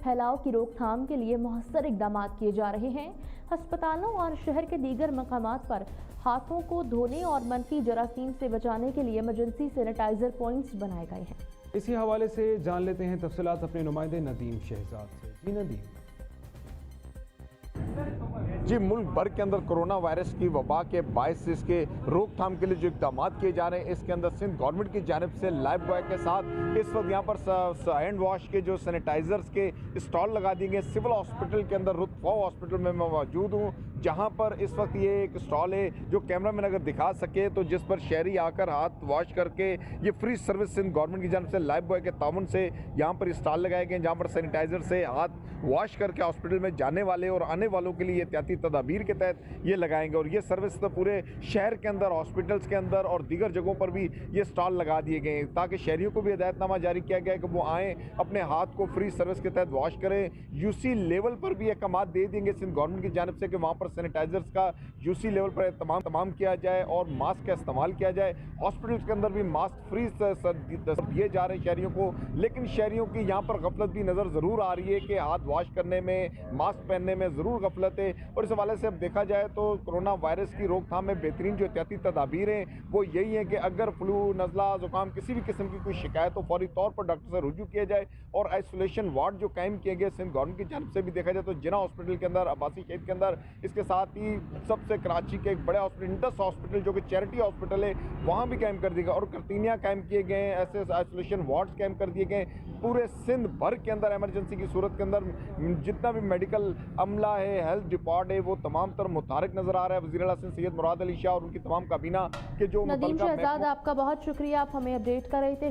फैलाव की रोकथाम के लिए मौसर इकदाम किए जा रहे हैं। अस्पतालों और शहर के दीगर मकामात पर हाथों को धोने और मनफी जरासीम से बचाने के लिए इमरजेंसी सैनिटाइजर पॉइंट्स बनाए गए हैं। इसी हवाले से जान लेते हैं तफसीलात अपने नुमाइंदे नदीम शहजाद से। जी नदीम। जी, मुल्क भर के अंदर कोरोना वायरस की वबा के बायस इसके रोकथाम के लिए जो इक़दाम किए जा रहे हैं, इसके अंदर सिंध गवर्नमेंट की जानिब से लाइफ बॉय के साथ इस वक्त यहाँ पर हैंड वॉश के जो सैनिटाइजर्स के स्टॉल लगा दिए गए। सिविल हॉस्पिटल के अंदर रुतफा हॉस्पिटल में मैं मौजूद हूँ, जहाँ पर इस वक्त ये एक स्टॉल है जो कैमरा मैन अगर दिखा सके तो, जिस पर शहरी आकर हाथ वॉश करके ये फ्री सर्विस सिंध गवर्नमेंट की जानिब से लाइफ बॉय के ताउन से यहाँ पर स्टॉल लगाए गए, जहाँ पर सैनिटाइजर से हाथ वॉश करके हॉस्पिटल में जाने वाले और आने वालों के लिए एहतियाती तदाबीर के तहत ये लगाएंगे। और ये सर्विस तो पूरे शहर के अंदर, हॉस्पिटल्स के अंदर और दीगर जगहों पर भी ये स्टॉल लगा दिए गए हैं, ताकि शहरियों को भी हिदायतनामा जारी किया गया है कि वो आएँ, अपने हाथ को फ्री सर्विस के तहत वॉश करें। यूसी लेवल पर भी अहकाम दे देंगे सिंध गवर्नमेंट की जानिब से कि वहाँ पर सैनिटाइजर्स का यूसी लेवल पर तमाम किया जाए और मास्क का इस्तेमाल किया जाए। हॉस्पिटल्स के अंदर भी मास्क फ्री दिए जा रहे हैं शहरियों को, लेकिन शहरियों की यहाँ पर गफलत भी नज़र ज़रूर आ रही है कि हाथ वॉश करने में, मास्क पहनने में ज़रूर गफलत है। और इस हवाले से अब देखा जाए तो कोरोना वायरस की रोकथाम में बेहतरीन जो एहतियाती तदाबीर हैं वो यही है कि अगर फ्लू, नज़ला, ज़ुकाम, किसी भी किस्म की कोई शिकायत हो, फौरी तौर पर डॉक्टर से रुजू किया जाए। और आइसोलेशन वार्ड जो कायम किए गए सिंध गवर्नमेंट की जानिब से भी देखा जाए तो जिना हॉस्पिटल के अंदर, अब्बासी शहीद के अंदर, इसके साथ ही सबसे कराची के एक बड़े हॉस्पिटल इंडस हॉस्पिटल जो कि चैरिटी हॉस्पिटल है, वहाँ भी कायम कर दिया गया और करतीनिया कायम किए गए हैं, ऐसे आइसोलेशन वार्ड्स कायम कर दिए गए। पूरे सिंध भर के अंदर इमरजेंसी की सूरत के अंदर जितना भी मेडिकल अमला है, हेल्थ डिपार्ट है, वो तमाम तर मुतारिक नजर आ रहा है। वज़ीर आला सिंध सैयद मुराद अली शाह और उनकी तमाम काबीना के जो नदीम शहजाद, आपका बहुत शुक्रिया, आप हमें अपडेट कर रहे थे।